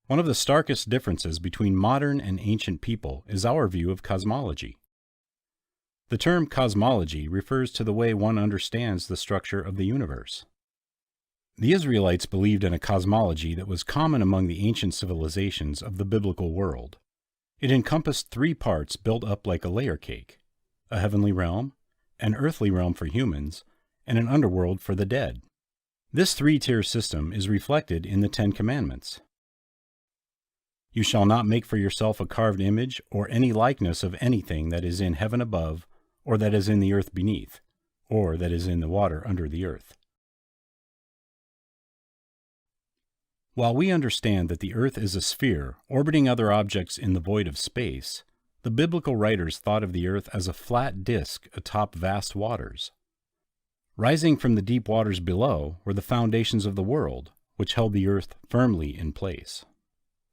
One of the starkest differences between modern and ancient people is our view of cosmology. The term cosmology refers to the way one understands the structure of the universe. The Israelites believed in a cosmology that was common among the ancient civilizations of the biblical world. It encompassed three parts built up like a layer cake: a heavenly realm, an earthly realm for humans, and an underworld for the dead. This three-tier system is reflected in the Ten Commandments. You shall not make for yourself a carved image or any likeness of anything that is in heaven above, or that is in the earth beneath, or that is in the water under the earth. While we understand that the earth is a sphere orbiting other objects in the void of space, the biblical writers thought of the earth as a flat disk atop vast waters. Rising from the deep waters below were the foundations of the world, which held the earth firmly in place.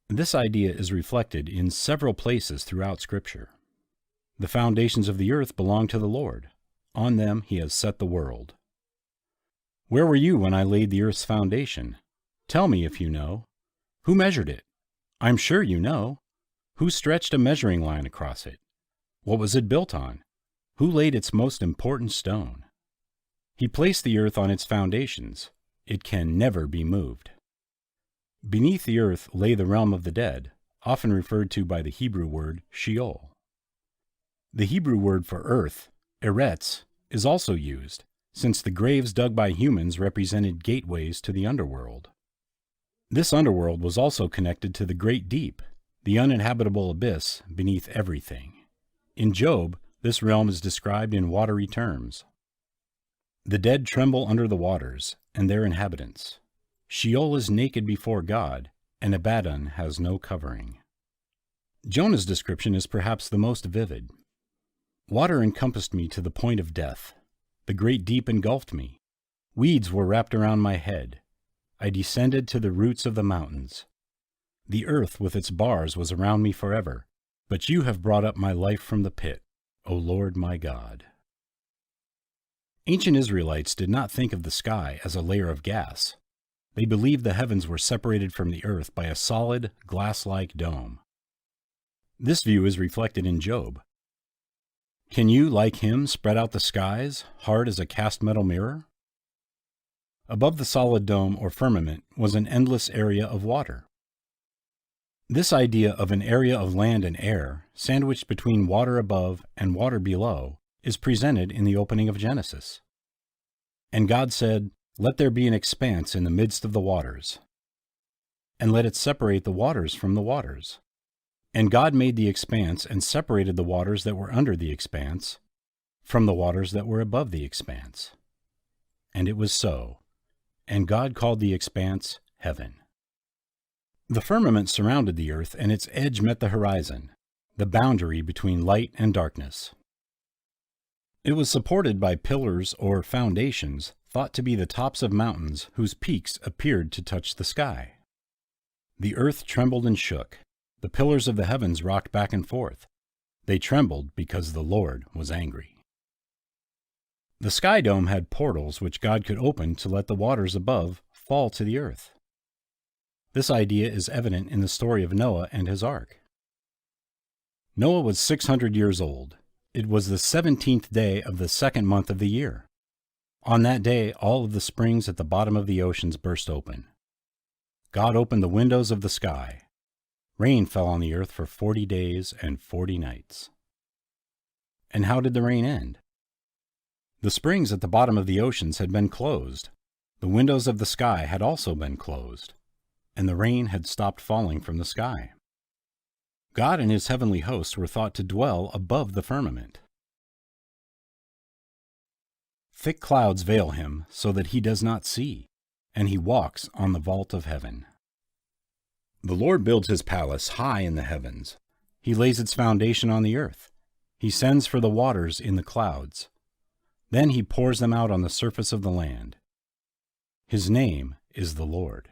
This idea is reflected in several places throughout Scripture. The foundations of the earth belong to the Lord. On them he has set the world. Where were you when I laid the earth's foundation? Tell me if you know. Who measured it? I'm sure you know. Who stretched a measuring line across it? What was it built on? Who laid its most important stone? He placed the earth on its foundations. It can never be moved. Beneath the earth lay the realm of the dead, often referred to by the Hebrew word Sheol. The Hebrew word for earth, eretz, is also used, since the graves dug by humans represented gateways to the underworld. This underworld was also connected to the great deep, the uninhabitable abyss beneath everything. In Job, this realm is described in watery terms. The dead tremble under the waters, and their inhabitants. Sheol is naked before God, and Abaddon has no covering. Jonah's description is perhaps the most vivid. Water encompassed me to the point of death. The great deep engulfed me. Weeds were wrapped around my head. I descended to the roots of the mountains. The earth with its bars was around me forever, but you have brought up my life from the pit, O Lord my God. Ancient Israelites did not think of the sky as a layer of gas. They believed the heavens were separated from the earth by a solid, glass-like dome. This view is reflected in Job. Can you, like him, spread out the skies, hard as a cast metal mirror? Above the solid dome or firmament was an endless area of water. This idea of an area of land and air, sandwiched between water above and water below, is presented in the opening of Genesis. And God said, "Let there be an expanse in the midst of the waters, and let it separate the waters from the waters." And God made the expanse and separated the waters that were under the expanse from the waters that were above the expanse. And it was so. And God called the expanse heaven. The firmament surrounded the earth, and its edge met the horizon, the boundary between light and darkness. It was supported by pillars or foundations thought to be the tops of mountains whose peaks appeared to touch the sky. The earth trembled and shook. The pillars of the heavens rocked back and forth. They trembled because the Lord was angry. The sky dome had portals which God could open to let the waters above fall to the earth. This idea is evident in the story of Noah and his ark. Noah was 600 years old. It was the 17th day of the second month of the year. On that day, all of the springs at the bottom of the oceans burst open. God opened the windows of the sky. Rain fell on the earth for 40 days and 40 nights. And how did the rain end? The springs at the bottom of the oceans had been closed. The windows of the sky had also been closed, and the rain had stopped falling from the sky. God and his heavenly hosts were thought to dwell above the firmament. Thick clouds veil him so that he does not see, and he walks on the vault of heaven. The Lord builds his palace high in the heavens. He lays its foundation on the earth. He sends for the waters in the clouds. Then he pours them out on the surface of the land. His name is the Lord.